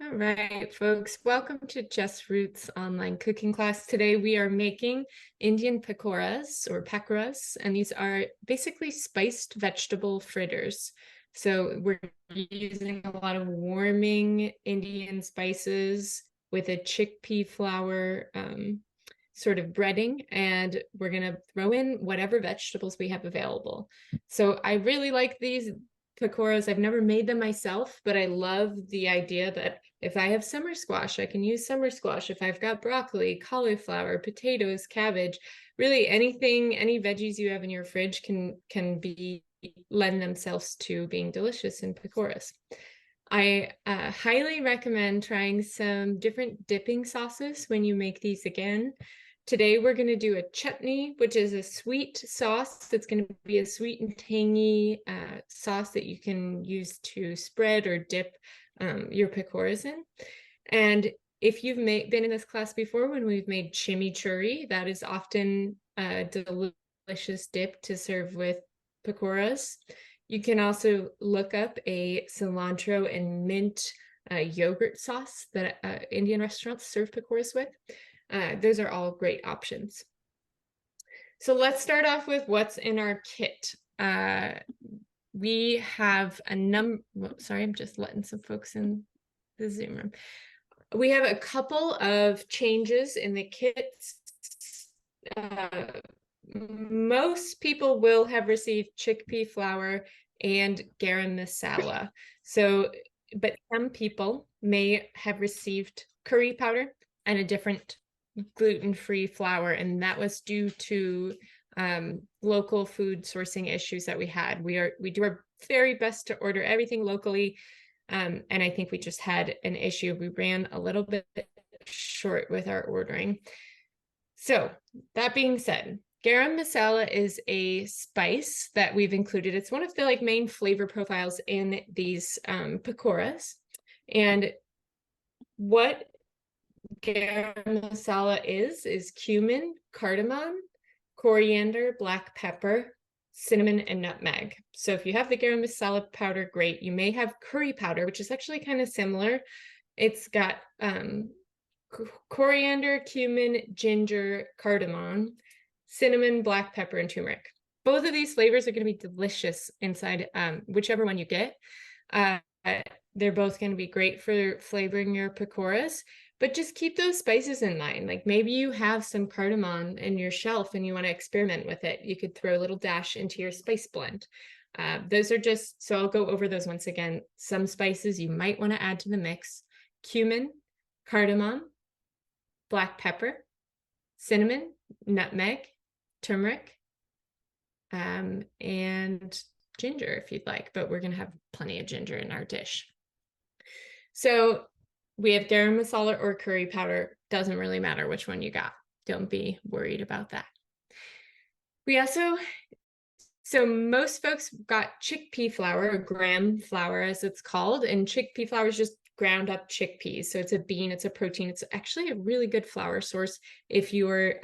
All right, folks, welcome to Just Roots online cooking class. Today we are making Indian pakoras or pakoras, and these are basically spiced vegetable fritters. So we're using a lot of warming Indian spices with a chickpea flour sort of breading, and we're gonna throw in whatever vegetables we have available. So I really like these pakoras. I've never made them myself, but I love the idea that if I have summer squash, I can use summer squash. If I've got broccoli, cauliflower, potatoes, cabbage, really anything, any veggies you have in your fridge can lend themselves to being delicious in pakoras. I highly recommend trying some different dipping sauces when you make these again. Today we're going to do a chutney, which is a sweet sauce. It's going to be a sweet and tangy sauce that you can use to spread or dip your pakoras in. And if you've been in this class before when we've made chimichurri, that is often a delicious dip to serve with pakoras. You can also look up a cilantro and mint yogurt sauce that Indian restaurants serve pakoras with. Those are all great options. So let's start off with what's in our kit. We have a sorry, I'm just letting some folks in the Zoom room. We have a couple of changes in the kits. Most people will have received chickpea flour and garam masala. So, but some people may have received curry powder and a different gluten-free flour, and that was due to local food sourcing issues that we had. We do our very best to order everything locally, and I think we just had an issue. We ran a little bit short with our ordering. So that being said, garam masala is a spice that we've included. It's one of the main flavor profiles in these pakoras. And what garam masala is cumin, cardamom, coriander, black pepper, cinnamon, and nutmeg. So if you have the garam masala powder, great. You may have curry powder, which is actually kind of similar. It's got coriander, cumin, ginger, cardamom, cinnamon, black pepper, and turmeric. Both of these flavors are going to be delicious inside whichever one you get. They're both going to be great for flavoring your pakoras, but just keep those spices in mind. Like maybe you have some cardamom in your shelf and you want to experiment with it. You could throw a little dash into your spice blend. Those are just, so I'll go over those once again. Some spices you might want to add to the mix: cumin, cardamom, black pepper, cinnamon, nutmeg, turmeric, and ginger if you'd like, but we're going to have plenty of ginger in our dish. So we have garam masala or curry powder. Doesn't really matter which one you got. Don't be worried about that. We also, so most folks got chickpea flour, or gram flour as it's called, and chickpea flour is just ground up chickpeas. So it's a bean, it's a protein. It's actually a really good flour source if you're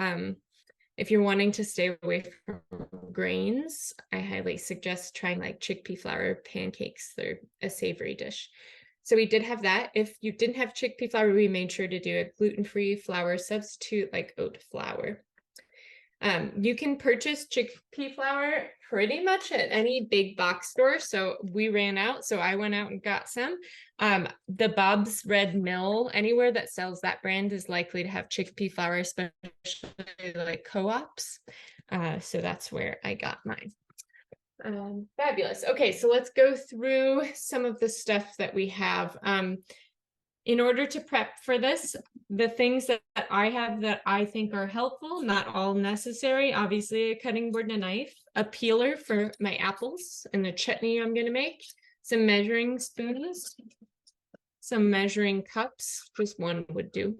wanting to stay away from grains. I highly suggest trying chickpea flour pancakes. They're a savory dish. So we did have that. If you didn't have chickpea flour, we made sure to do a gluten-free flour substitute like oat flour. You can purchase chickpea flour pretty much at any big box store. So we ran out, so I went out and got some. The Bob's Red Mill, anywhere that sells that brand is likely to have chickpea flour, especially like co-ops. So that's where I got mine. Fabulous. Okay, so let's go through some of the stuff that we have. In order to prep for this, the things that I have that I think are helpful, not all necessary, obviously a cutting board and a knife, a peeler for my apples and the chutney I'm going to make, some measuring spoons, some measuring cups, just one would do,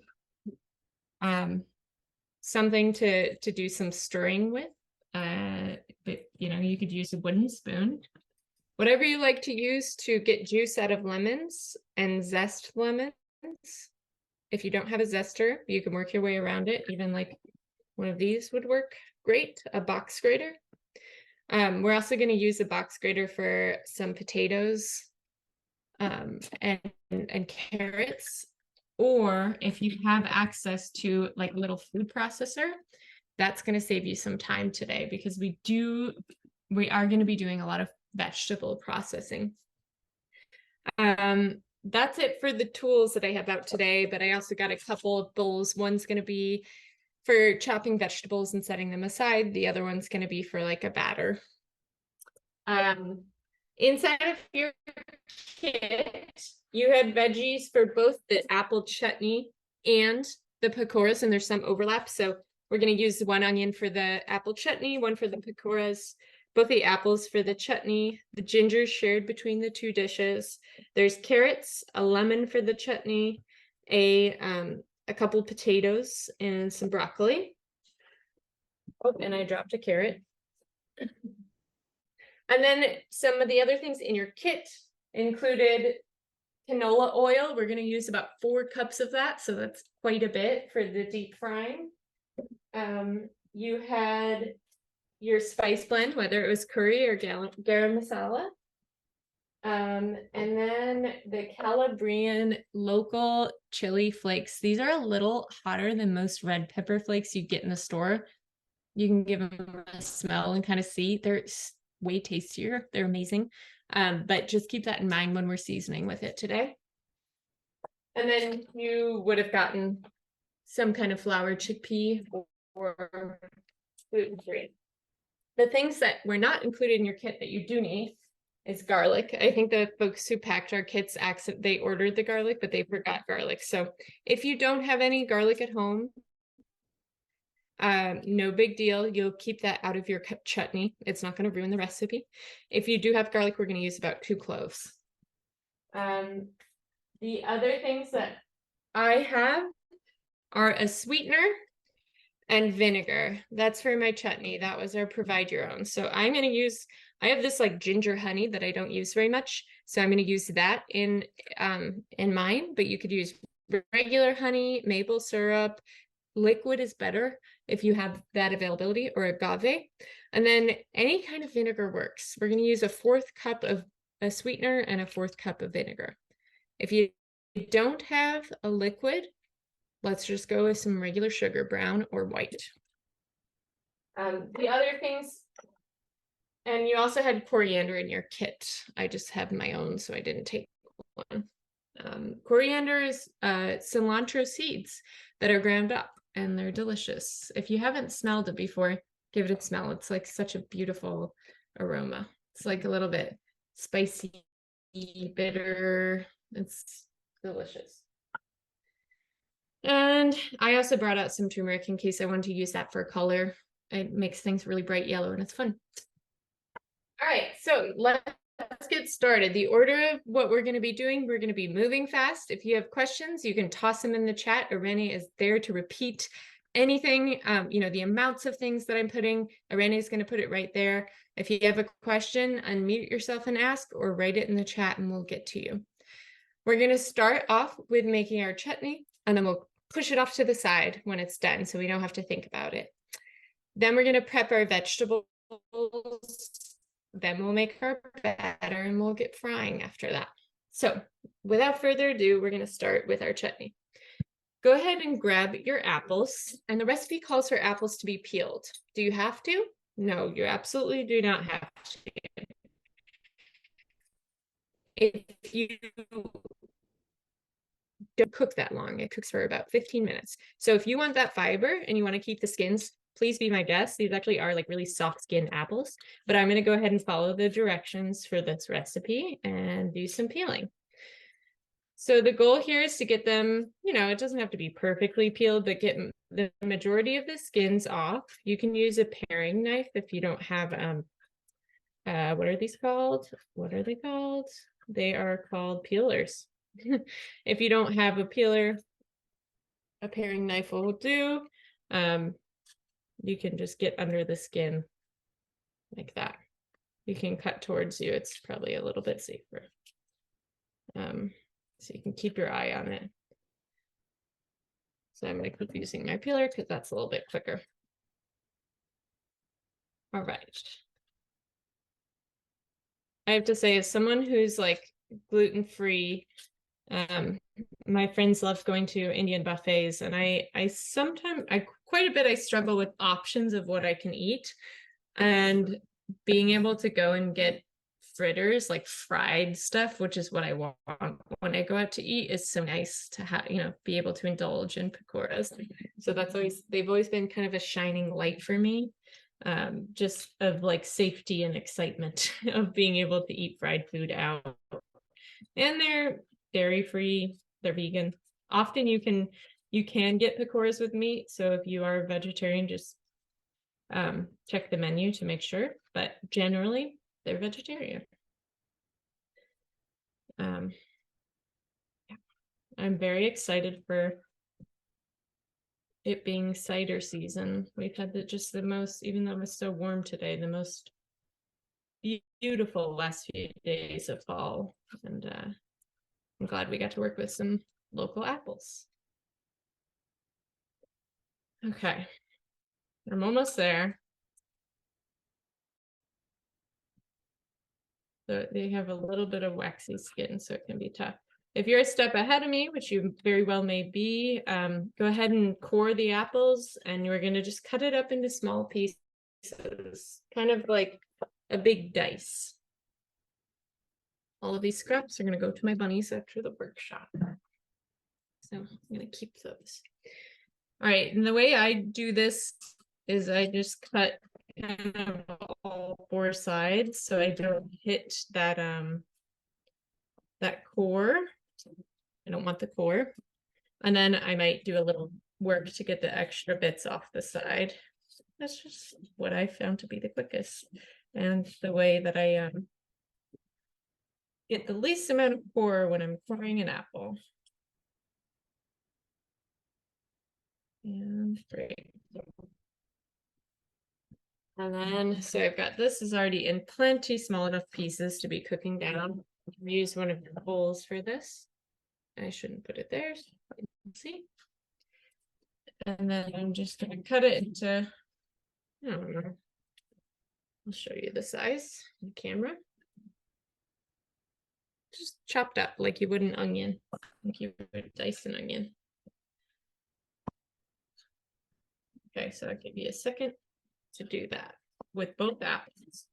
something to do some stirring with, but you could use a wooden spoon. Whatever you like to use to get juice out of lemons and zest lemons. If you don't have a zester, you can work your way around it. Even like one of these would work great, a box grater. We're also going to use a box grater for some potatoes. and carrots. Or if you have access to like a little food processor, that's going to save you some time today because we are going to be doing a lot of vegetable processing. That's it for the tools that I have out today, but I also got a couple of bowls. One's going to be for chopping vegetables and setting them aside. The other one's going to be for like a batter. Inside of your kit, you had veggies for both the apple chutney and the pakoras, and there's some overlap. So we're going to use one onion for the apple chutney, one for the pakoras, both the apples for the chutney, the ginger shared between the two dishes. There's carrots, a lemon for the chutney, a couple potatoes, and some broccoli. Oh, and I dropped a carrot. And then some of the other things in your kit included canola oil. We're going to use about 4 cups of that, so that's quite a bit for the deep frying. You had your spice blend, whether it was curry or garam masala. And then the Calabrian local chili flakes. These are a little hotter than most red pepper flakes you get in the store. You can give them a smell and kind of see. They're way tastier. They're amazing. But just keep that in mind when we're seasoning with it today. And then you would have gotten some kind of flour, chickpea, or gluten-free. The things that were not included in your kit that you do need is garlic. I think the folks who packed our kits, they ordered the garlic, but they forgot garlic. So if you don't have any garlic at home, no big deal. You'll keep that out of your chutney. It's not going to ruin the recipe. If you do have garlic, we're going to use about 2 cloves. The other things that I have are a sweetener and vinegar. That's for my chutney. That was our provide your own. So I'm going to use, I have this like ginger honey that I don't use very much. So I'm going to use that in mine, but you could use regular honey, maple syrup. Liquid is better if you have that availability, or agave. And then any kind of vinegar works. We're going to use a 4th cup of a sweetener and a 4th cup of vinegar. If you don't have a liquid, let's just go with some regular sugar, brown or white. The other things, and you also had coriander in your kit. I just have my own, so I didn't take one. Coriander is cilantro seeds that are ground up, and they're delicious. If you haven't smelled it before, give it a smell. It's like such a beautiful aroma. It's like a little bit spicy, bitter. It's delicious. And I also brought out some turmeric in case I wanted to use that for color. It makes things really bright yellow and it's fun. All right, so let's get started. The order of what we're going to be doing, we're going to be moving fast. If you have questions, you can toss them in the chat. Irene is there to repeat anything, the amounts of things that I'm putting. Irene is going to put it right there. If you have a question, unmute yourself and ask, or write it in the chat and we'll get to you. We're going to start off with making our chutney, and then we'll push it off to the side when it's done so we don't have to think about it. Then we're going to prep our vegetables. Then we'll make our batter and we'll get frying after that. So without further ado, we're going to start with our chutney. Go ahead and grab your apples, and the recipe calls for apples to be peeled. Do you have to? No, you absolutely do not have to. If you don't cook that long, it cooks for about 15 minutes. So if you want that fiber and you want to keep the skins, please be my guest. These actually are like really soft skinned apples, but I'm going to go ahead and follow the directions for this recipe and do some peeling. So the goal here is to get them, it doesn't have to be perfectly peeled, but get the majority of the skins off. You can use a paring knife if you don't have, what are these called? What are they called? They are called peelers. If you don't have a peeler, a paring knife will do. You can just get under the skin like that. You can cut towards you. It's probably a little bit safer. So you can keep your eye on it. So I'm going to keep using my peeler because that's a little bit quicker. All right. I have to say, as someone who's like gluten-free. My friends love going to Indian buffets, and I sometimes, quite a bit, I struggle with options of what I can eat, and being able to go and get fritters, like fried stuff, which is what I want when I go out to eat, is so nice to have, be able to indulge in pakoras. So they've always been kind of a shining light for me, just of like safety and excitement of being able to eat fried food out. And they're dairy free, they're vegan. Often you can get pakoras with meat, so if you are a vegetarian, just check the menu to make sure, but generally they're vegetarian. Yeah. I'm very excited for it being cider season. We've had just the most, even though it was so warm today, the most beautiful last few days of fall, and I'm glad we got to work with some local apples. Okay, I'm almost there. So they have a little bit of waxy skin, so it can be tough. If you're a step ahead of me, which you very well may be, go ahead and core the apples, and you're going to just cut it up into small pieces, kind of like a big dice. All of these scraps are going to go to my bunnies after the workshop. So I'm going to keep those. All right, and the way I do this is I just cut kind of all four sides so I don't hit that that core. I don't want the core. And then I might do a little work to get the extra bits off the side. That's just what I found to be the quickest and the way that I get the least amount of core when I'm coring an apple. And great. And then, so I've got this is already in plenty small enough pieces to be cooking down. Use one of the bowls for this. I shouldn't put it there. So you can see. And then I'm just going to cut it into, I don't know. I'll show you the size on camera. Just chopped up like you would an onion, like you would dice an onion. Okay, so I'll give you a second to do that with both apples.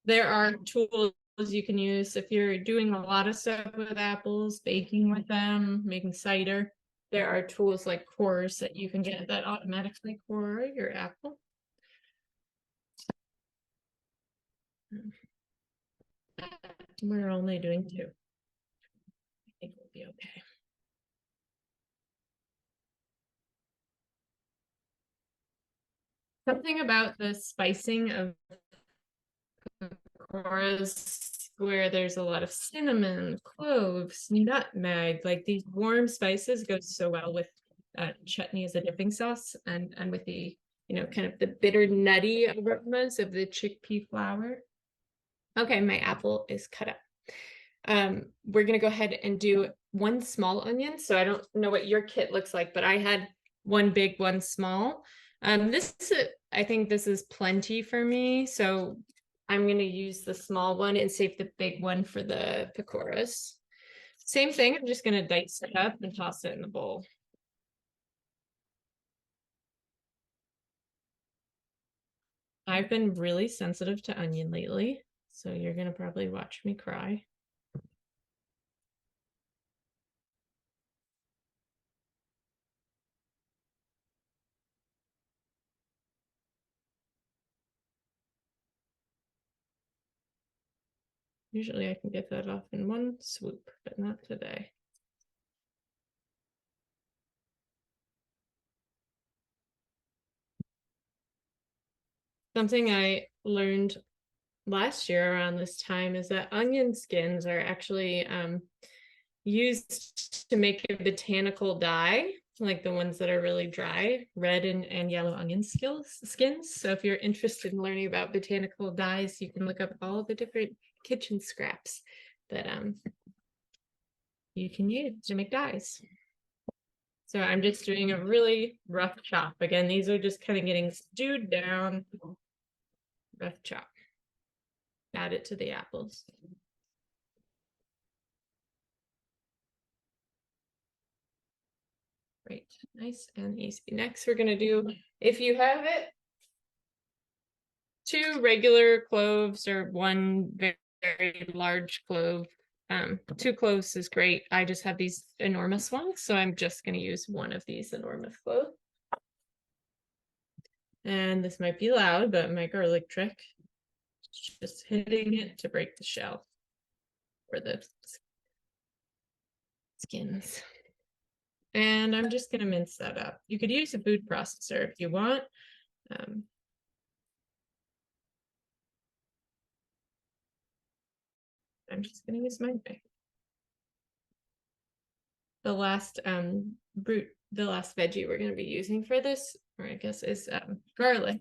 There are tools you can use if you're doing a lot of stuff with apples, baking with them, making cider. There are tools like cores that you can get that automatically core your apple. We're only doing 2. I think we'll be okay. Something about the spicing of pakoras where there's a lot of cinnamon, cloves, nutmeg, like these warm spices go so well with chutney as a dipping sauce, and with the kind of the bitter nutty aromas of the chickpea flour. Okay, my apple is cut up. We're gonna go ahead and do 1 small onion. So I don't know what your kit looks like, but I had 1 big, 1 small. I think this is plenty for me, so I'm going to use the small one and save the big one for the pakoras. Same thing, I'm just going to dice it up and toss it in the bowl. I've been really sensitive to onion lately, so you're going to probably watch me cry. Usually I can get that off in 1 swoop, but not today. Something I learned last year around this time is that onion skins are actually used to make a botanical dye. like the ones that are really dry, red and yellow onion skins. So if you're interested in learning about botanical dyes, you can look up all the different kitchen scraps that you can use to make dyes. So I'm just doing a really rough chop. Again, these are just kind of getting stewed down. Rough chop. Add it to the apples. Right, nice and easy. Next, we're gonna do, if you have it, 2 regular cloves or 1 very large clove. 2 cloves is great. I just have these enormous ones, so I'm just gonna use 1 of these enormous cloves. And this might be loud, but my garlic trick, just hitting it to break the shell or the skins. And I'm just gonna mince that up. You could use a food processor if you want. I'm just gonna use my knife. The last the last veggie we're gonna be using for this, or I guess, is garlic.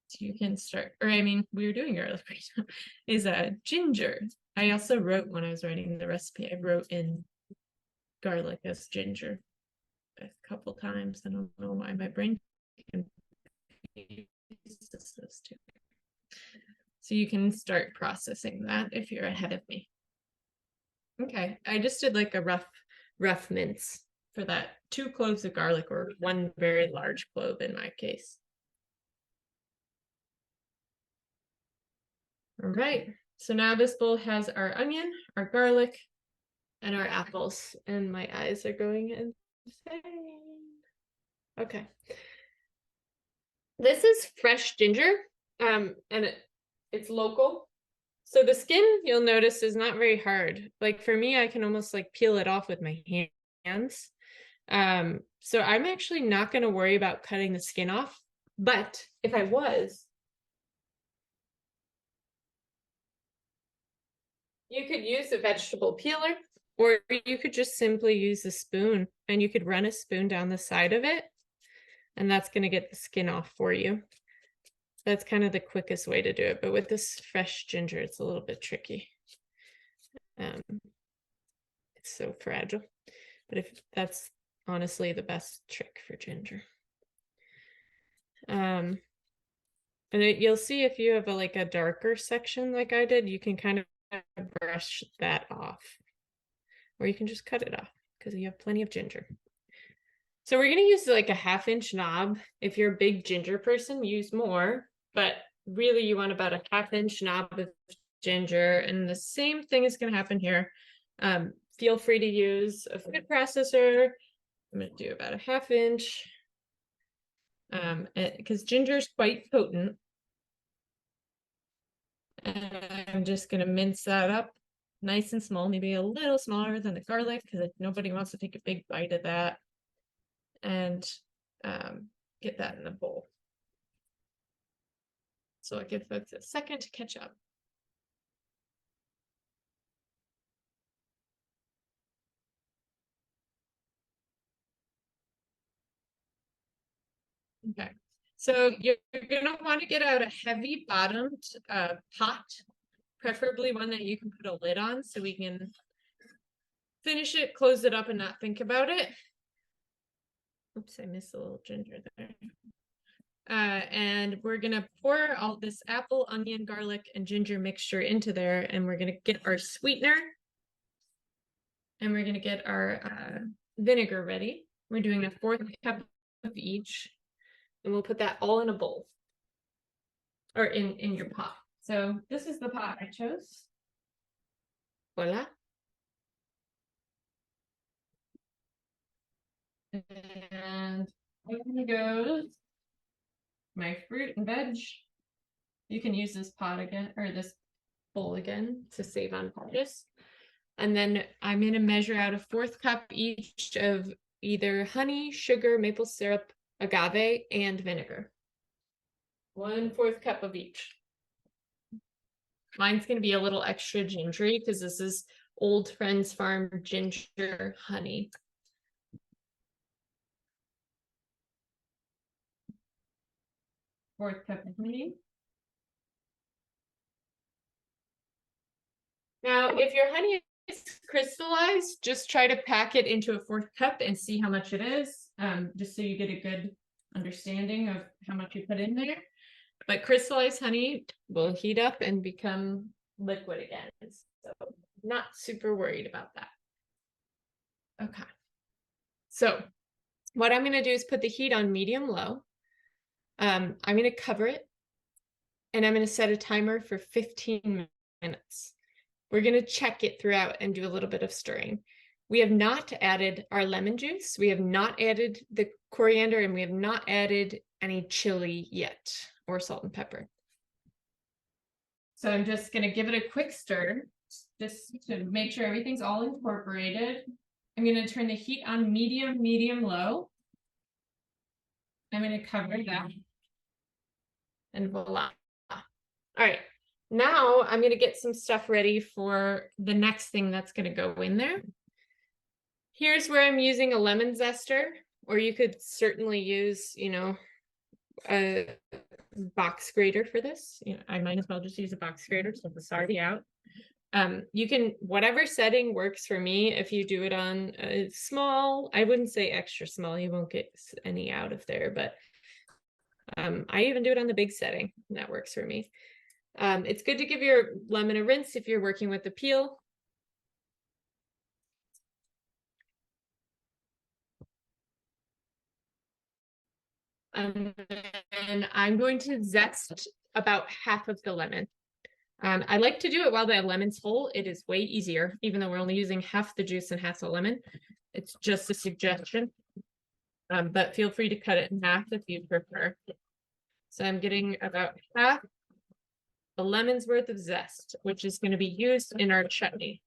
So you can start, or I mean, we were doing garlic right now, is ginger. I also wrote when I was writing the recipe, I wrote in garlic as ginger a couple times. I don't know why my brain confuses those two. So you can start processing that if you're ahead of me. Okay, I just did like a rough mince for that. 2 cloves of garlic, or 1 very large clove in my case. All right, so now this bowl has our onion, our garlic, and our apples, and my eyes are going insane. Okay. This is fresh ginger, and it's local. So the skin, you'll notice, is not very hard. Like for me, I can almost like peel it off with my hands. So I'm actually not going to worry about cutting the skin off. But if I was, you could use a vegetable peeler, or you could just simply use a spoon, and you could run a spoon down the side of it, and that's going to get the skin off for you. That's kind of the quickest way to do it. But with this fresh ginger, it's a little bit tricky. It's so fragile. But if that's honestly the best trick for ginger. And you'll see if you have like a darker section like I did, you can kind of brush that off. Or you can just cut it off because you have plenty of ginger. So we're going to use like a 1/2-inch knob. If you're a big ginger person, use more. But really you want about a 1/2-inch knob of ginger. And the same thing is going to happen here. Feel free to use a food processor. I'm going to do about a 1/2 inch. Because ginger is quite potent. And I'm just going to mince that up nice and small, maybe a little smaller than the garlic, because nobody wants to take a big bite of that. And get that in the bowl. So I'll give folks a second to catch up. Okay, so you're gonna want to get out a heavy bottomed pot, preferably one that you can put a lid on so we can finish it, close it up, and not think about it. Oops, I missed a little ginger there. And we're gonna pour all this apple, onion, garlic, and ginger mixture into there, and we're gonna get our sweetener, and we're gonna get our vinegar ready. We're doing a 1/4 cup of each, and we'll put that all in a bowl, or in your pot. So this is the pot I chose. Voila. And in goes my fruit and veg. You can use this pot again, or this bowl again, to save on purchase. And then I'm going to measure out a 1/4 cup each of either honey, sugar, maple syrup, agave, and vinegar. 1/4 cup of each. Mine's going to be a little extra gingery because this is Old Friends Farm ginger honey. 4th cup of honey. Now, if your honey is crystallized, just try to pack it into a 4th cup and see how much it is, just so you get a good understanding of how much you put in there. But crystallized honey will heat up and become liquid again. So not super worried about that. Okay. So what I'm going to do is put the heat on medium low. I'm going to cover it and I'm going to set a timer for 15 minutes. We're going to check it throughout and do a little bit of stirring. We have not added our lemon juice. We have not added the coriander, and we have not added any chili yet, or salt and pepper. So I'm just going to give it a quick stir, just to make sure everything's all incorporated. I'm going to turn the heat on medium low. I'm going to cover that. And voila. All right. Now I'm going to get some stuff ready for the next thing that's going to go in there. Here's where I'm using a lemon zester, or you could certainly use, a box grater for this. I might as well just use a box grater since it's already out. You can, whatever setting works for me. If you do it on a small, I wouldn't say extra small, you won't get any out of there, but I even do it on the big setting, and that works for me. It's good to give your lemon a rinse if you're working with the peel. And I'm going to zest about half of the lemon. I like to do it while the lemon's whole. It is way easier, even though we're only using half the juice and half the lemon. It's just a suggestion. But feel free to cut it in half if you prefer. So I'm getting about half a lemon's worth of zest, which is going to be used in our chutney.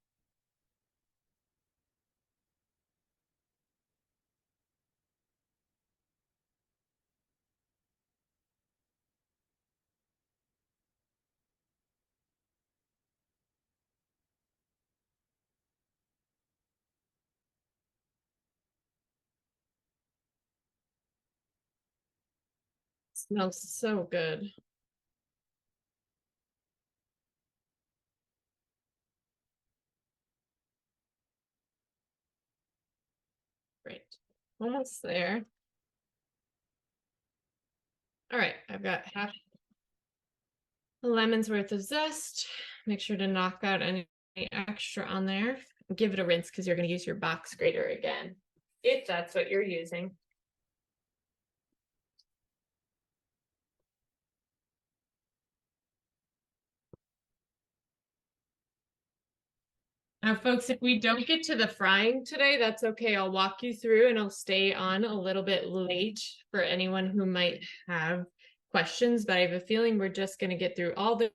Smells so good. Great. Almost there. All right, I've got half a lemon's worth of zest. Make sure to knock out any extra on there. Give it a rinse because you're going to use your box grater again, if that's what you're using. Now, folks, if we don't get to the frying today, that's okay. I'll walk you through and I'll stay on a little bit late for anyone who might have questions, but I have a feeling we're just going to get through all the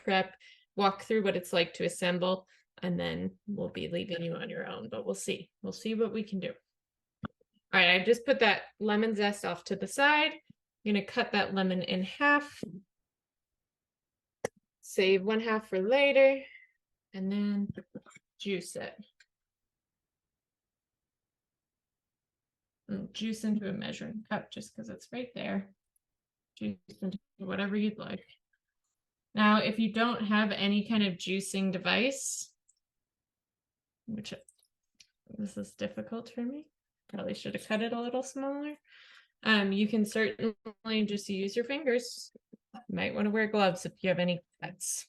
prep, walk through what it's like to assemble, and then we'll be leaving you on your own, but we'll see. We'll see what we can do. All right, I've just put that lemon zest off to the side. I'm going to cut that lemon in half. Save one half for later, and then juice it. And juice into a measuring cup just because it's right there. Juice into whatever you'd like. Now, if you don't have any kind of juicing device, which this is difficult for me, probably should have cut it a little smaller. You can certainly just use your fingers. You might want to wear gloves if you have any pets.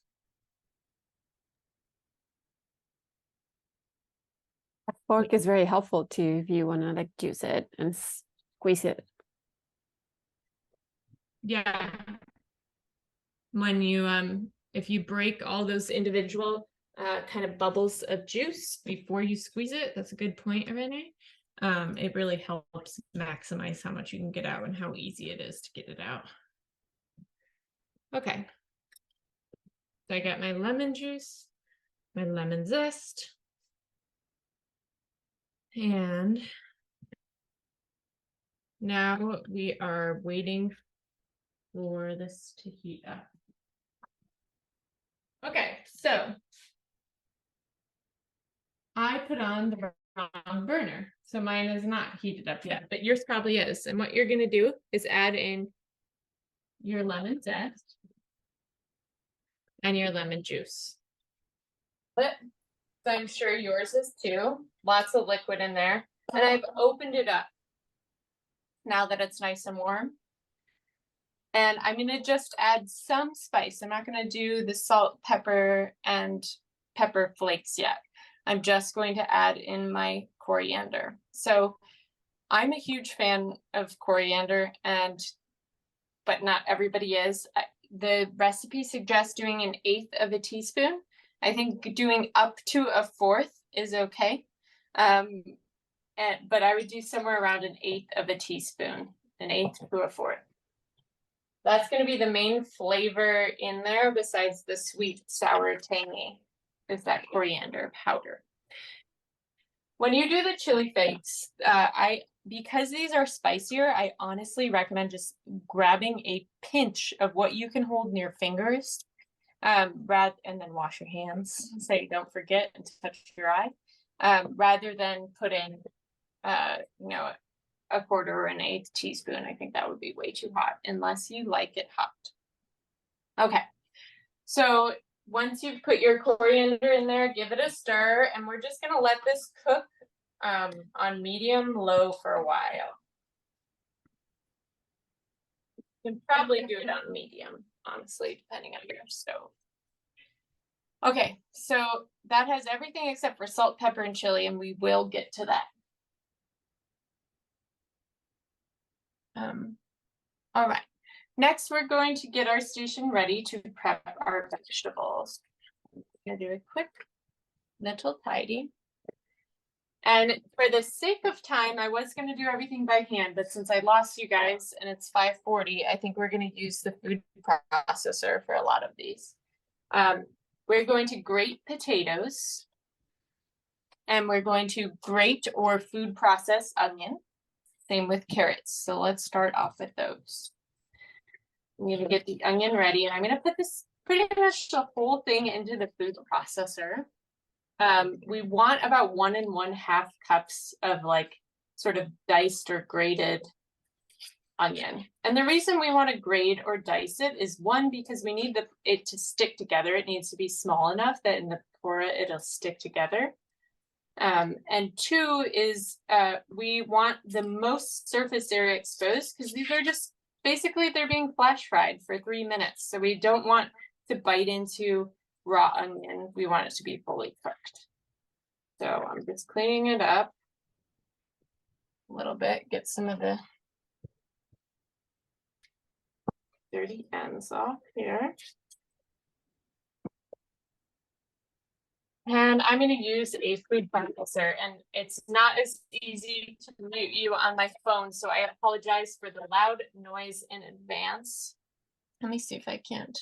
A fork is very helpful too if you want to like juice it and squeeze it. Yeah. When you if you break all those individual kind of bubbles of juice before you squeeze it, that's a good point, Renee. It really helps maximize how much you can get out and how easy it is to get it out. Okay. So I got my lemon juice, my lemon zest, and now we are waiting for this to heat up. Okay, so I put on the wrong burner. So mine is not heated up yet, but yours probably is. And what you're going to do is add in your lemon zest and your lemon juice. But so I'm sure yours is too. Lots of liquid in there. And I've opened it up now that it's nice and warm. And I'm going to just add some spice. I'm not going to do the salt, pepper, and pepper flakes yet. I'm just going to add in my coriander. So I'm a huge fan of coriander, but not everybody is. The recipe suggests doing 1/8 of a teaspoon. I think doing up to 1/4 is okay. But I would do somewhere around 1/8 of a teaspoon, 1/8 to 1/4. That's going to be the main flavor in there, besides the sweet, sour, tangy, is that coriander powder. When you do the chili flakes, because these are spicier, I honestly recommend just grabbing a pinch of what you can hold in your fingers, and then wash your hands so you don't forget and touch your eye, rather than put in, 1/4 or 1/8 teaspoon. I think that would be way too hot unless you like it hot. Okay, so once you've put your coriander in there, give it a stir, and we're just gonna let this cook on medium low for a while. You can probably do it on medium, honestly, depending on your stove. Okay, so that has everything except for salt, pepper, and chili, and we will get to that. All right, next we're going to get our station ready to prep our vegetables. I'm gonna do a quick little tidy. And for the sake of time, I was going to do everything by hand, but since I lost you guys and it's 5:40, I think we're going to use the food processor for a lot of these. We're going to grate potatoes, and we're going to grate or food process onion. Same with carrots. So let's start off with those. I'm going to get the onion ready, and I'm going to put this pretty much the whole thing into the food processor. We want about 1 1/2 cups of sort of diced or grated onion. And the reason we want to grate or dice it is, one, because we need it to stick together. It needs to be small enough that in the pakora it'll stick together. And two is we want the most surface area exposed, because these are just basically they're being flash fried for 3 minutes. So we don't want to bite into raw onion. We want it to be fully cooked. So I'm just cleaning it up a little bit, get some of the dirty ends off here. And I'm going to use a food processor, and it's not as easy to mute you on my phone, so I apologize for the loud noise in advance. Let me see if I can't.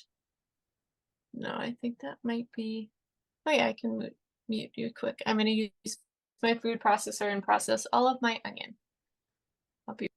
No, I think that might be, oh yeah, I can mute you quick. I'm going to use my food processor and process all of my onion. I'll be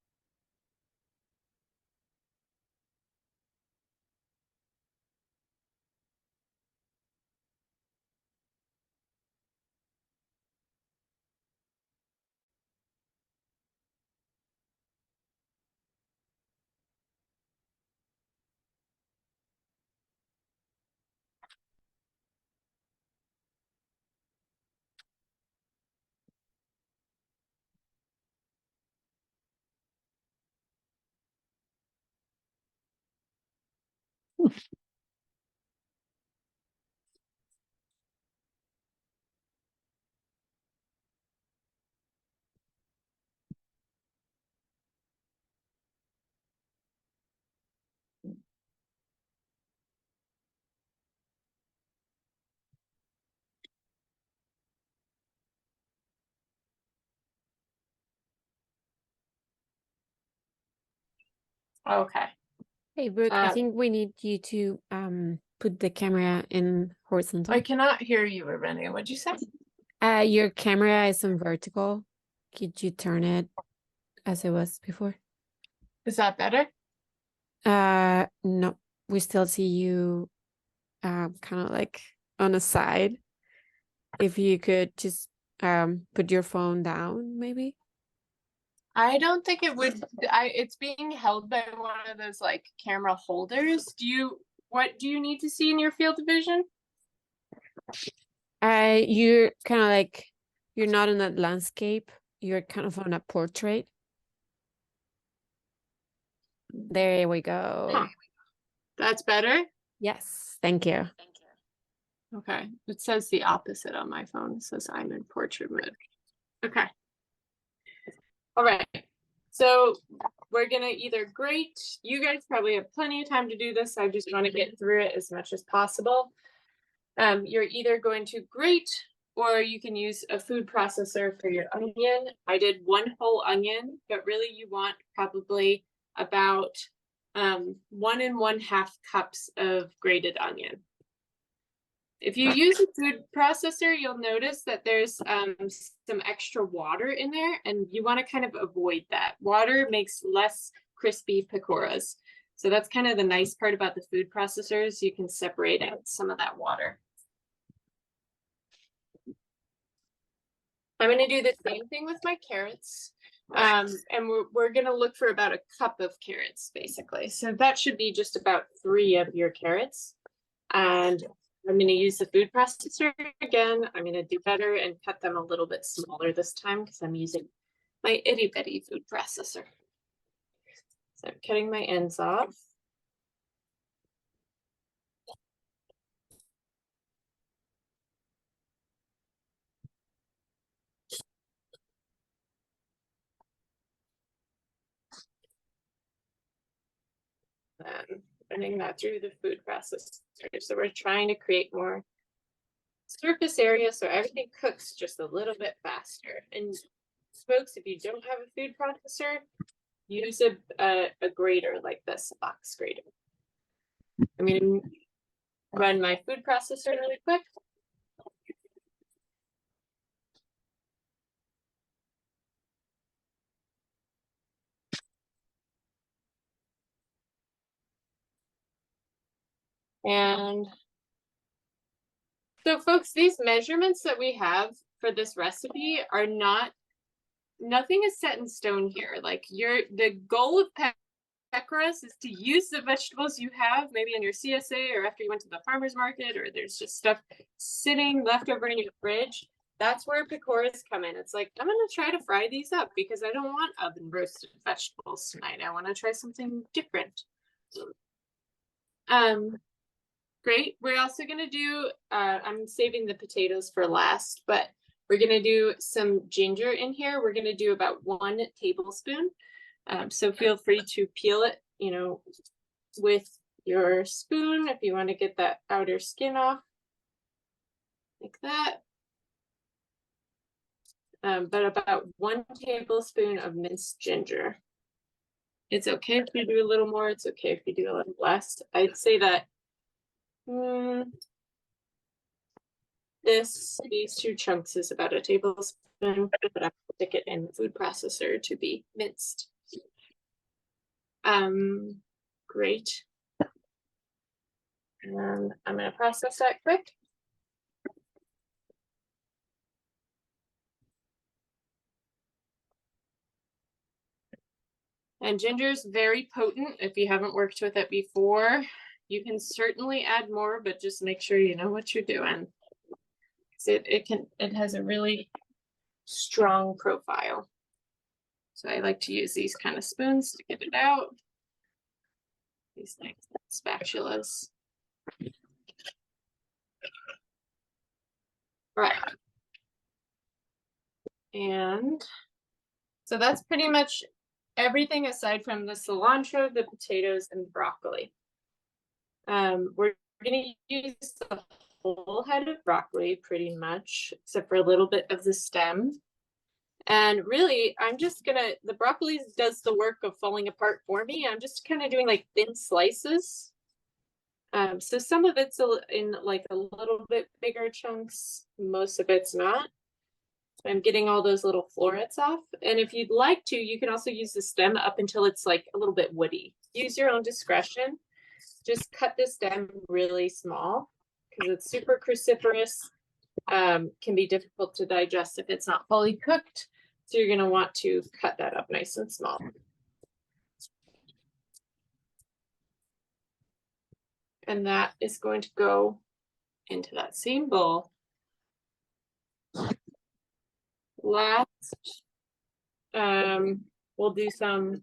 okay. Hey, Brooke, I think we need you to put the camera in horizontal. I cannot hear you, Renee. What'd you say? Your camera is on vertical. Could you turn it as it was before? Is that better? No, we still see you kind of like on a side. If you could just put your phone down, maybe. I don't think it would. It's being held by one of those like camera holders. What do you need to see in your field of vision? You're kind of like, you're not in a landscape. You're kind of on a portrait. There we go. Huh. That's better? Yes, thank you. Okay. It says the opposite on my phone. It says I'm in portrait mode. Okay. All right. So we're gonna either grate. You guys probably have plenty of time to do this. I just want to get through it as much as possible. You're either going to grate or you can use a food processor for your onion. I did 1 whole onion, but really you want probably about 1 1/2 cups of grated onion. If you use a food processor, you'll notice that there's some extra water in there, and you want to kind of avoid that. Water makes less crispy pakoras. So that's kind of the nice part about the food processors. You can separate out some of that water. I'm going to do the same thing with my carrots. And we're going to look for about 1 cup of carrots, basically. So that should be just about 3 of your carrots. And I'm going to use the food processor again. I'm going to do better and cut them a little bit smaller this time because I'm using my itty bitty food processor. So I'm cutting my ends off. And running that through the food processor. So we're trying to create more surface area so everything cooks just a little bit faster. And folks, if you don't have a food processor, use a grater like this, a box grater. I'm going to run my food processor really quick. And so folks, these measurements that we have for this recipe are nothing is set in stone here. Like the goal of Pakoras is to use the vegetables you have maybe in your CSA or after you went to the farmer's market, or there's just stuff sitting left over in your fridge. That's where Pakoras come in. It's like, I'm going to try to fry these up because I don't want oven roasted vegetables tonight. I want to try something different. Great. We're also going to do, I'm saving the potatoes for last, but we're going to do some ginger in here. We're going to do about 1 tablespoon. So feel free to peel it, with your spoon if you want to get that outer skin off, like that. But about 1 tablespoon of minced ginger. It's okay if you do a little more. It's okay if you do a little less. I'd say that these 2 chunks is about a tablespoon, but I'll stick it in the food processor to be minced. Great. And I'm going to process that quick. And ginger is very potent. If you haven't worked with it before, you can certainly add more, but just make sure you know what you're doing. It has a really strong profile. So I like to use these kind of spoons to get it out. These things, spatulas. Right. And so that's pretty much everything aside from the cilantro, the potatoes, and broccoli. We're going to use the whole head of broccoli pretty much, except for a little bit of the stem. And really, the broccoli does the work of falling apart for me. I'm just kind of doing like thin slices. So some of it's in like a little bit bigger chunks. Most of it's not. I'm getting all those little florets off. And if you'd like to, you can also use the stem up until it's like a little bit woody. Use your own discretion. Just cut the stem really small because it's super cruciferous. Can be difficult to digest if it's not fully cooked. So you're going to want to cut that up nice and small. And that is going to go into that same bowl. Last, we'll do some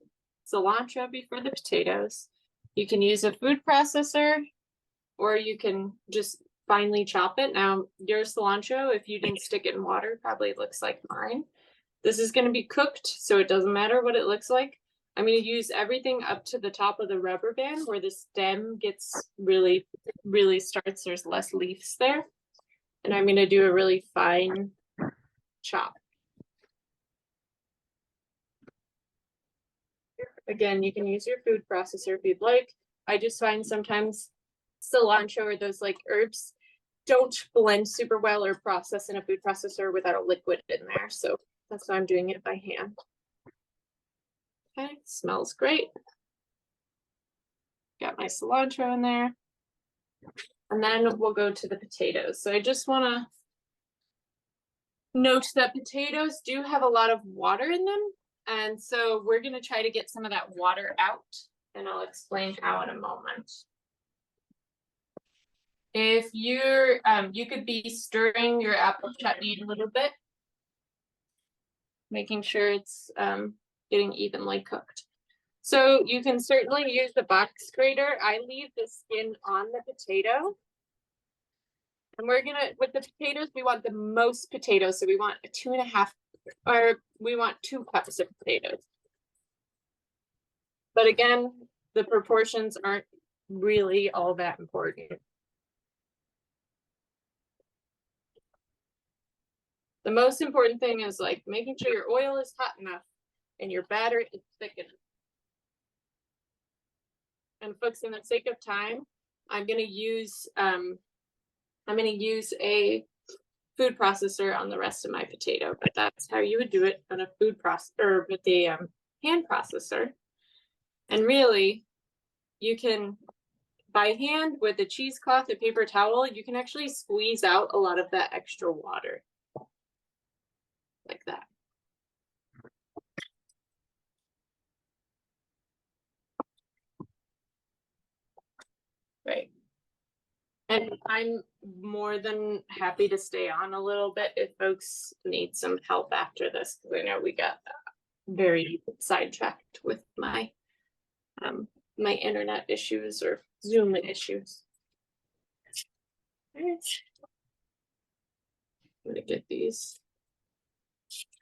cilantro before the potatoes. You can use a food processor, or you can just finely chop it. Now, your cilantro, if you didn't stick it in water, probably looks like mine. This is going to be cooked, so it doesn't matter what it looks like. I'm going to use everything up to the top of the rubber band where the stem gets really starts. There's less leaves there. And I'm going to do a really fine chop. Again, you can use your food processor if you'd like. I just find sometimes cilantro or those like herbs don't blend super well or process in a food processor without a liquid in there. So that's why I'm doing it by hand. Okay, smells great. Got my cilantro in there. And then we'll go to the potatoes. So I just want to note that potatoes do have a lot of water in them. And so we're going to try to get some of that water out. And I'll explain how in a moment. If you're, you could be stirring your apple chutney a little bit, making sure it's getting evenly cooked. So you can certainly use the box grater. I leave the skin on the potato. And we're gonna, with the potatoes, we want the most potatoes. So we want 2.5, or we want 2 cups of potatoes. But again, the proportions aren't really all that important. The most important thing is like making sure your oil is hot enough and your batter is thick enough. And folks, in the sake of time, I'm gonna use a food processor on the rest of my potato, but that's how you would do it on a food processor or with a hand processor. And really, you can, by hand with a cheesecloth, a paper towel, you can actually squeeze out a lot of that extra water. Like that. Right. And I'm more than happy to stay on a little bit if folks need some help after this, because I know we got very sidetracked with my my internet issues or Zoom issues. All right. I'm gonna get these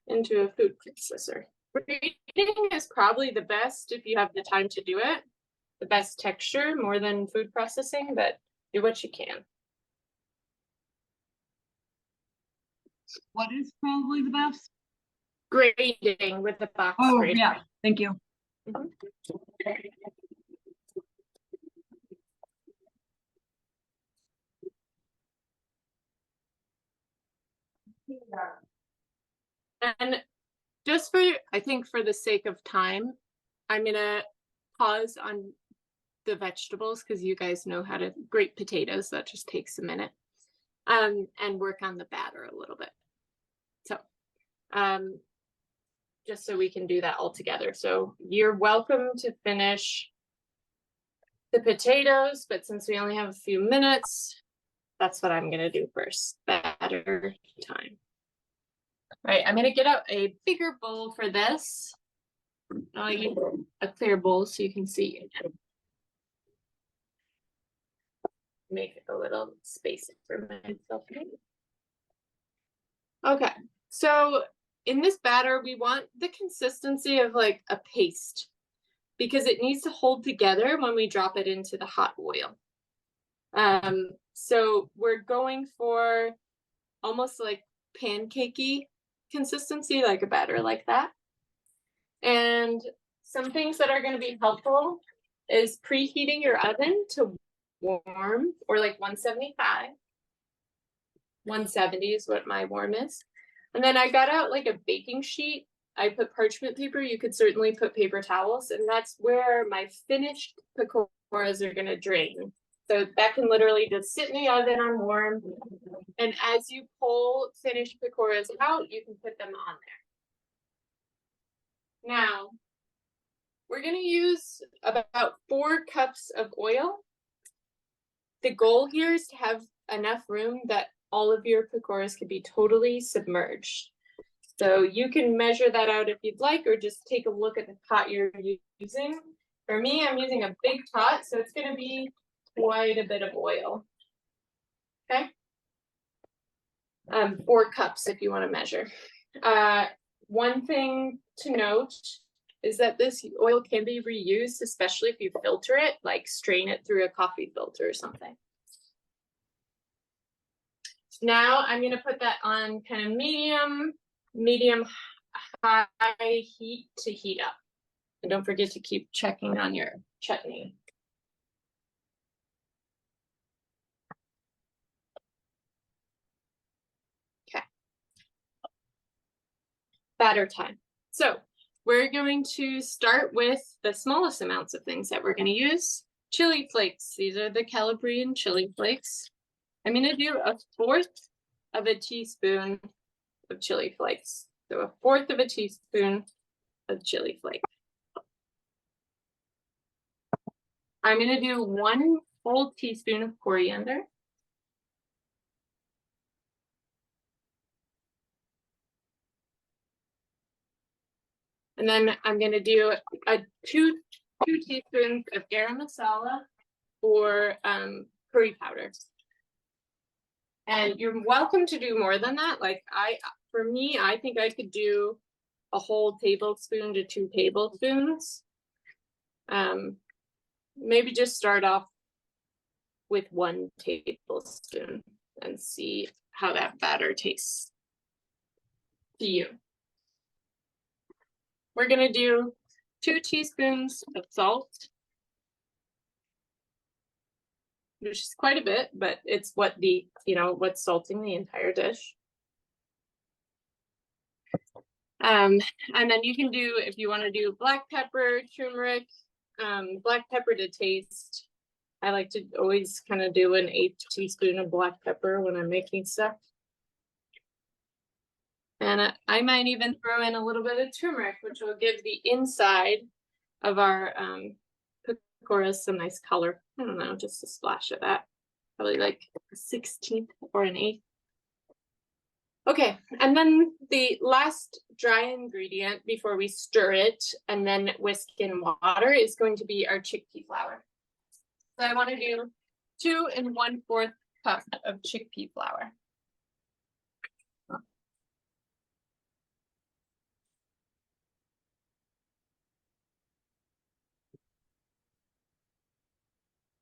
into a food processor. Grating is probably the best if you have the time to do it. The best texture more than food processing, but do what you can. What is probably the best? Grating with the box grater. Yeah, thank you. And just for, I think for the sake of time, I'm gonna pause on the vegetables because you guys know how to grate potatoes. That just takes a minute. And work on the batter a little bit. So, just so we can do that all together. So you're welcome to finish the potatoes, but since we only have a few minutes, that's what I'm gonna do first. Batter time. Right, I'm gonna get out a bigger bowl for this. I'll use a clear bowl so you can see. Make a little space for myself. Okay, so in this batter, we want the consistency of like a paste because it needs to hold together when we drop it into the hot oil. So we're going for almost like pancakey consistency, like a batter like that. And some things that are going to be helpful is preheating your oven to warm, or like 175. 170 is what my warm is. And then I got out like a baking sheet. I put parchment paper. You could certainly put paper towels, and that's where my finished pakoras are going to drain. So that can literally just sit in the oven on warm. And as you pull finished pakoras out, you can put them on there. Now, we're going to use about 4 cups of oil. The goal here is to have enough room that all of your pakoras can be totally submerged. So you can measure that out if you'd like, or just take a look at the pot you're using. For me, I'm using a big pot, so it's going to be quite a bit of oil. Okay. 4 cups if you want to measure. One thing to note is that this oil can be reused, especially if you filter it, like strain it through a coffee filter or something. Now I'm going to put that on kind of medium high heat to heat up. And don't forget to keep checking on your chutney. Okay. Batter time. So we're going to start with the smallest amounts of things that we're going to use. Chili flakes. These are the Calabrian chili flakes. I'm going to do 1/4 of a teaspoon of chili flakes. So 1/4 of a teaspoon of chili flake. I'm going to do 1 full teaspoon of coriander. And then I'm going to do 2 teaspoons of Garam Masala or curry powder. And you're welcome to do more than that. Like for me, I think I could do a whole tablespoon to 2 tablespoons. Maybe just start off with 1 tablespoon and see how that batter tastes to you. We're going to do 2 teaspoons of salt, which is quite a bit, but it's what what's salting the entire dish. And then you can do, if you want to do black pepper, turmeric, black pepper to taste. I like to always kind of do 1/8 teaspoon of black pepper when I'm making stuff. And I might even throw in a little bit of turmeric, which will give the inside of our pakoras some nice color. I don't know, just a splash of that. Probably like 1/16 or 1/8. Okay, and then the last dry ingredient before we stir it and then whisk in water is going to be our chickpea flour. So I want to do 2 1/4 cup of chickpea flour.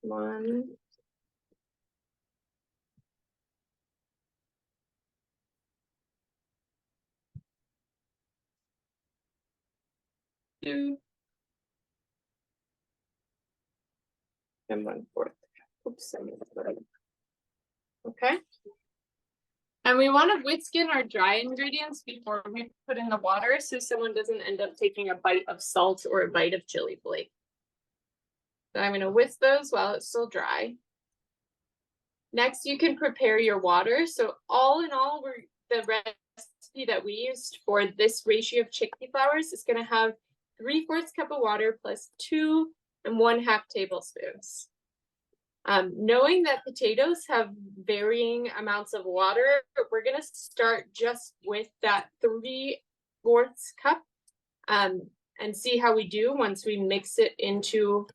One. Two. And 1/4. Oops, I made that. Okay. And we want to whisk in our dry ingredients before we put in the water so someone doesn't end up taking a bite of salt or a bite of chili flake. So I'm going to whisk those while it's still dry. Next, you can prepare your water. So all in all, the recipe that we used for this ratio of chickpea flours is going to have 3/4 cup of water plus 2 1/2 tablespoons. Knowing that potatoes have varying amounts of water, we're going to start just with that 3/4 cup and see how we do once we mix it into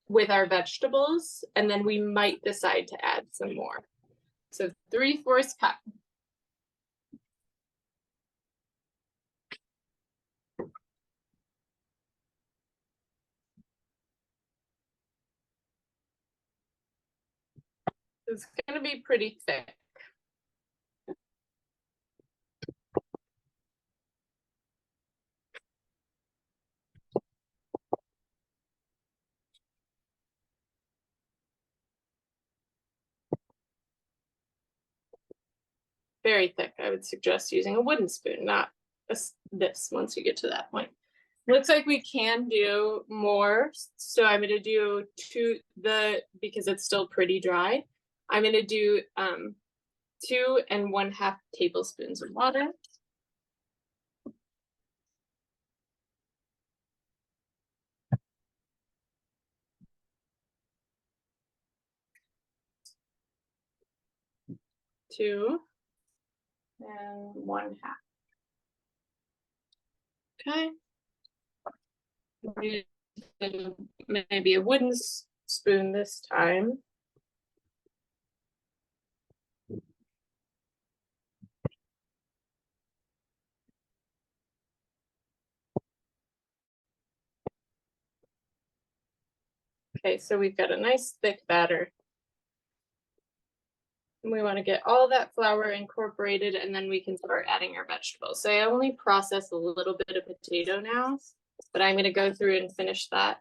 with our vegetables, and then we might decide to add some more. So 3/4 cup. It's going to be pretty thick. Very thick. I would suggest using a wooden spoon, not this once you get to that point. Looks like we can do more. So I'm going to do because it's still pretty dry, I'm going to do 2 1/2 tablespoons of water. 2 and 1/2. Okay. Maybe a wooden spoon this time. Okay, so we've got a nice thick batter. And we want to get all that flour incorporated, and then we can start adding our vegetables. So I only process a little bit of potato now, but I'm going to go through and finish that.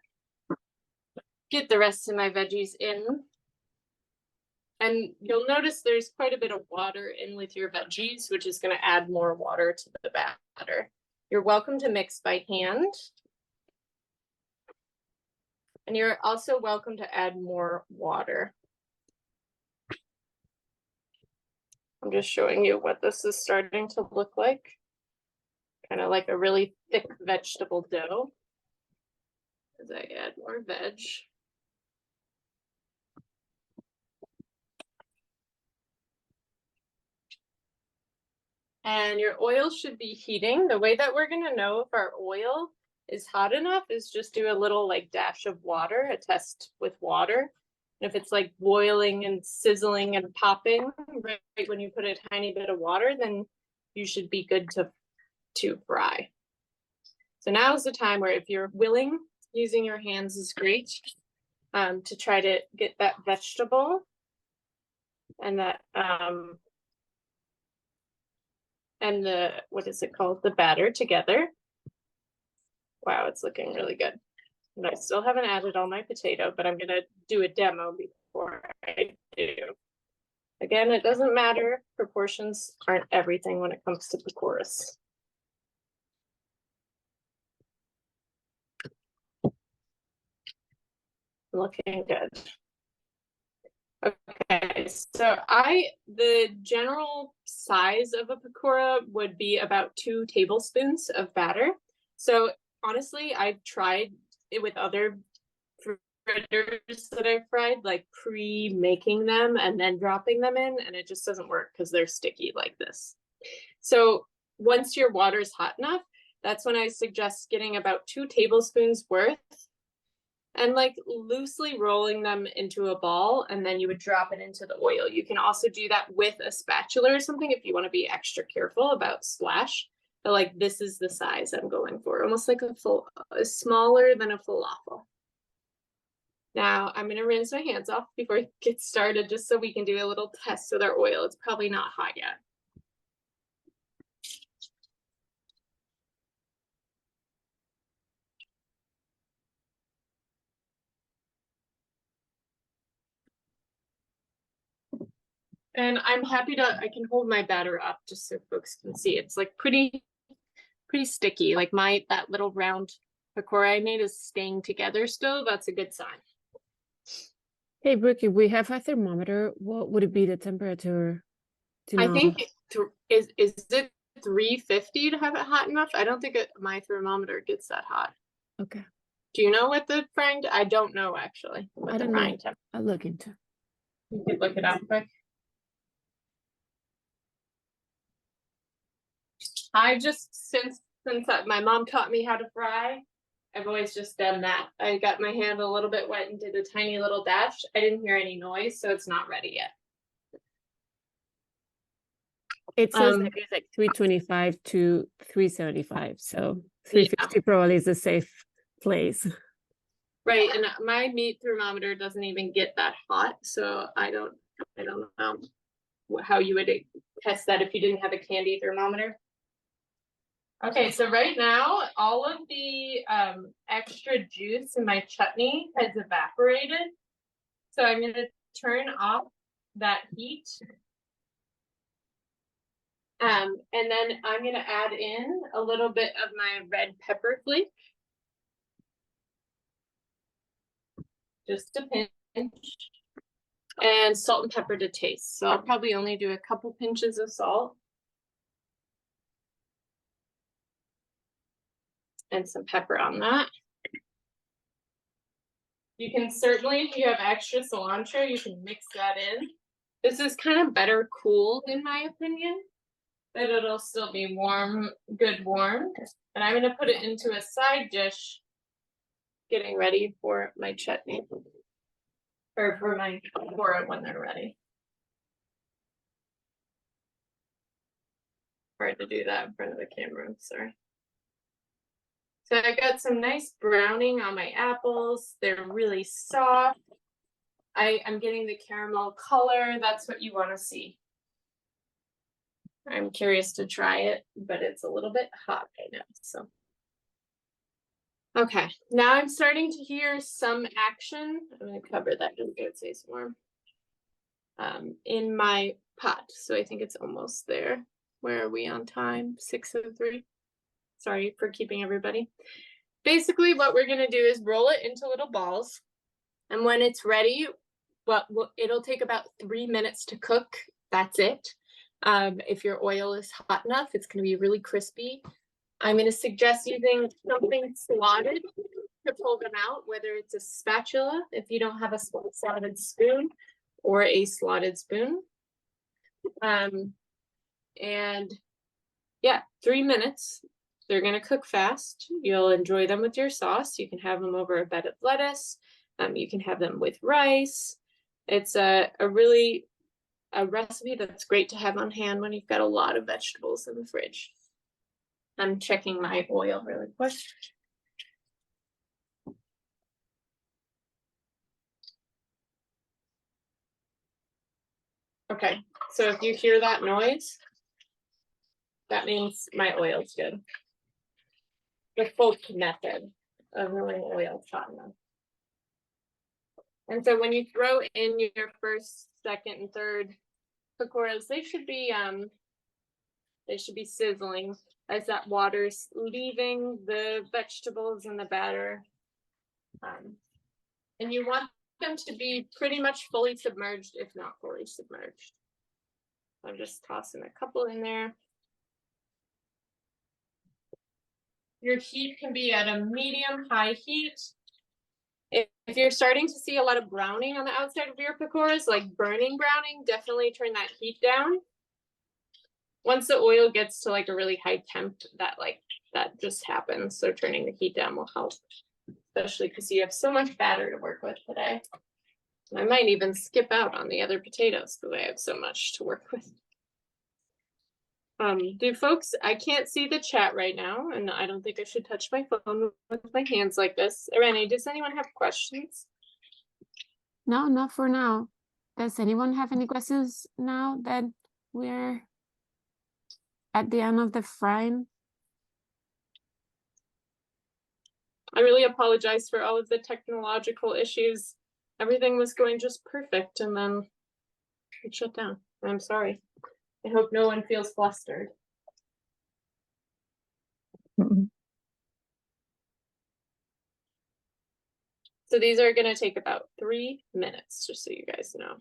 Get the rest of my veggies in. And you'll notice there's quite a bit of water in with your veggies, which is going to add more water to the batter. You're welcome to mix by hand. And you're also welcome to add more water. I'm just showing you what this is starting to look like. Kind of like a really thick vegetable dough. As I add more veg. And your oil should be heating. The way that we're going to know if our oil is hot enough is just do a little like dash of water, a test with water. And if it's like boiling and sizzling and popping right when you put a tiny bit of water, then you should be good to fry. So now is the time where if you're willing, using your hands is great to try to get that vegetable and that and the, what is it called? The batter together. Wow, it's looking really good. And I still haven't added all my potato, but I'm gonna do a demo before I do. Again, it doesn't matter. Proportions aren't everything when it comes to pakoras. Looking good. Okay, so the general size of a pakora would be about 2 tablespoons of batter. So honestly, I've tried it with other fritters that I've fried, like pre-making them and then dropping them in, and it just doesn't work because they're sticky like this. So once your water is hot enough, that's when I suggest getting about 2 tablespoons worth and like loosely rolling them into a ball, and then you would drop it into the oil. You can also do that with a spatula or something if you want to be extra careful about splash. But like this is the size I'm going for, almost like smaller than a falafel. Now I'm going to rinse my hands off before I get started, just so we can do a little test with our oil. It's probably not hot yet. And I'm happy I can hold my batter up just so folks can see. It's like pretty sticky. Like that little round pakora I made is staying together still. That's a good sign. Hey, Brooke, if we have a thermometer, what would it be the temperature to I know? think is it 350 to have it hot enough? I don't think my thermometer gets that hot. Okay. Do you know what the frying? I don't know actually. What I the don't frying know. temp. I'll look into. You could look it up quick. I just since my mom taught me how to fry, I've always just done that. I got my hand a little bit wet and did a tiny little dash. I didn't hear any noise, so it's not ready yet. It says that it's like 325 to 375, so 350 probably is a safe place. Right, and my meat thermometer doesn't even get that hot, so I don't know how you would test that if you didn't have a candy thermometer. Okay, so right now all of the extra juice in my chutney has evaporated, so I'm going to turn off that heat. And then I'm going to add in a little bit of my red pepper flake. Just a pinch. And salt and pepper to taste. So I'll probably only do a couple pinches of salt. And some pepper on that. You can certainly, if you have extra cilantro, you can mix that in. This is kind of better cooled in my opinion, but it'll still be warm, good warm. And I'm gonna put it into a side dish, getting ready for my chutney. Or for my pakora when they're ready. Hard to do that in front of the camera, sorry. So I got some nice browning on my apples. They're really soft. I'm getting the caramel color. That's what you want to see. I'm curious to try it, but it's a little bit hot right now, so. Okay, now I'm starting to hear some action. I'm gonna cover that just so it stays warm. In my pot, so I think it's almost there. Where are we on time? 6:03. Sorry for keeping everybody. Basically, what we're gonna do is roll it into little balls, and when it's ready, well, it'll take about 3 minutes to cook. That's it. If your oil is hot enough, it's gonna be really crispy. I'm gonna suggest using something slotted to pull them out, whether it's a spatula, if you don't have a slotted spoon, or a slotted spoon. And yeah, 3 minutes. They're gonna cook fast. You'll enjoy them with your sauce. You can have them over a bed of lettuce. You can have them with rice. It's a recipe that's great to have on hand when you've got a lot of vegetables in the fridge. I'm checking my oil really quick. Okay, so if you hear that noise, that means my oil's good. The folk method of knowing oil's hot enough. And so when you throw in your first, second, and third pakoras, they should be sizzling as that water's leaving the vegetables and the batter. And you want them to be pretty much fully submerged, if not fully submerged. I'm just tossing a couple in there. Your heat can be at a medium-high heat. If you're starting to see a lot of browning on the outside of your pakoras, like burning browning, definitely turn that heat down. Once the oil gets to like a really high temp, that just happens. So turning the heat down will help, especially because you have so much batter to work with today. I might even skip out on the other potatoes because I have so much to work with. I can't see the chat right now, and I don't think I should touch my phone with my hands like this. Irene, does anyone have questions? No, not for now. Does anyone have any questions now that we're at the end of the frying? I really apologize for all of the technological issues. Everything was going just perfect, and then it shut down. I'm sorry. I hope no one feels flustered. So these are going to take about 3 minutes, just so you guys know.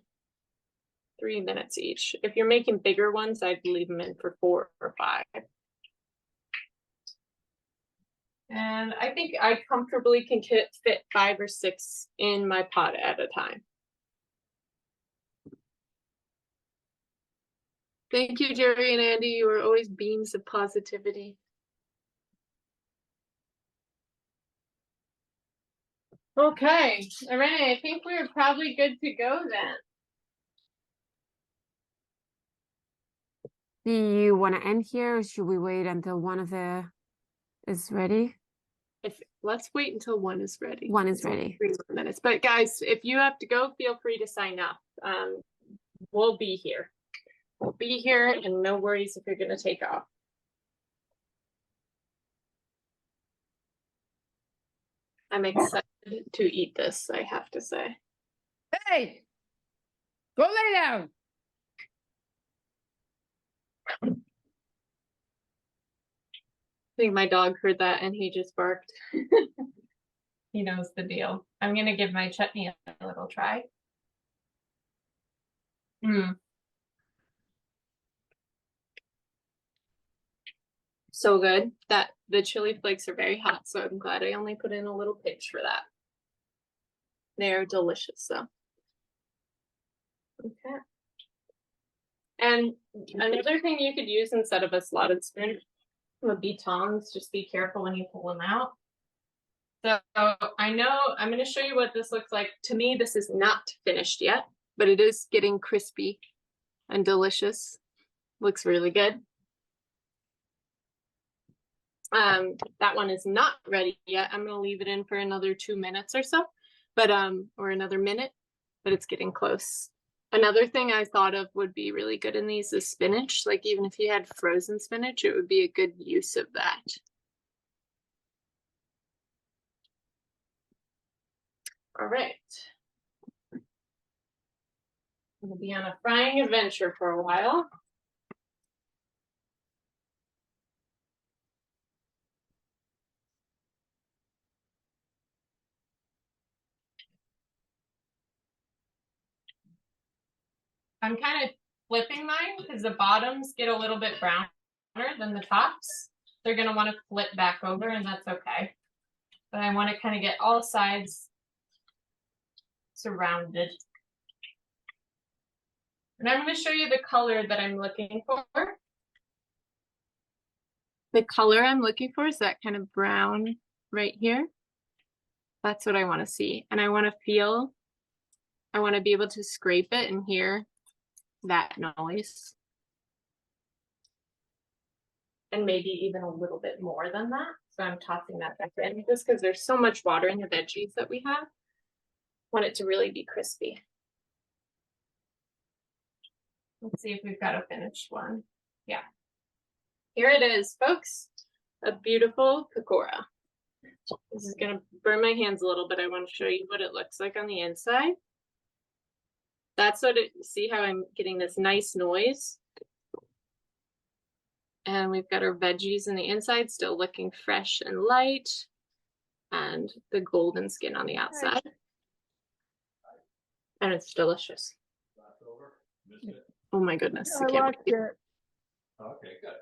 3 minutes each. If you're making bigger ones, I'd leave them in for 4 or 5. And I think I comfortably can fit 5 or 6 in my pot at a time. Thank you, Jerry and Andy. You are always beams of positivity. Okay, Irene, I think we're probably good to go then. Do you want to end here, or should we wait until one of the is ready? Let's wait until one is ready. One is ready. 3 more minutes. But guys, if you have to go, feel free to sign up. We'll be here. We'll be here, and no worries if you're going to take off. I'm excited to eat this, I have to say. Hey, go lay down. I think my dog heard that and he just barked. He knows the deal. I'm going to give my chutney a little try. So good. That the chili flakes are very hot, so I'm glad I only put in a little pinch for that. They're delicious though. Okay. And another thing you could use instead of a slotted spoon would be tongs. Just be careful when you pull them out. So I know I'm going to show you what this looks like. To me, this is not finished yet, but it is getting crispy and delicious. Looks really good. That one is not ready yet. I'm going to leave it in for another 2 minutes or so, but or another minute, but it's getting close. Another thing I thought of would be really good in these is spinach. Like even if you had frozen spinach, it would be a good use of that. All right. We'll be on a frying adventure for a while. I'm kind of flipping mine because the bottoms get a little bit browner than the tops. They're going to want to flip back over, and that's okay. But I want to kind of get all sides surrounded. And I'm going to show you the color that I'm looking for. The color I'm looking for is that kind of brown right here. That's what I want to see. And I want to feel, I want to be able to scrape it and hear that noise. And maybe even a little bit more than that. So I'm tossing that back in just because there's so much water in the veggies that we have. Want it to really be crispy. Let's see if we've got a finished one. Yeah. Here it is, folks. A beautiful pakora. This is gonna burn my hands a little, but I want to show you what it looks like on the inside. That's what it, see how I'm getting this nice noise? And we've got our veggies in the inside still looking fresh and light, and the golden skin on the outside. And it's delicious. Oh my goodness. I can't wait. Okay, good.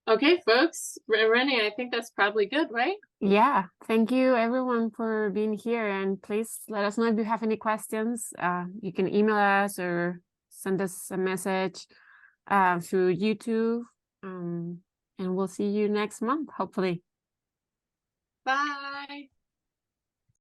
Okay, folks, Renee, I think that's probably good, right? Yeah, thank you everyone for being here, and please let us know if you have any questions. You can email us or send us a message through YouTube, and we'll see you next month, hopefully. Bye.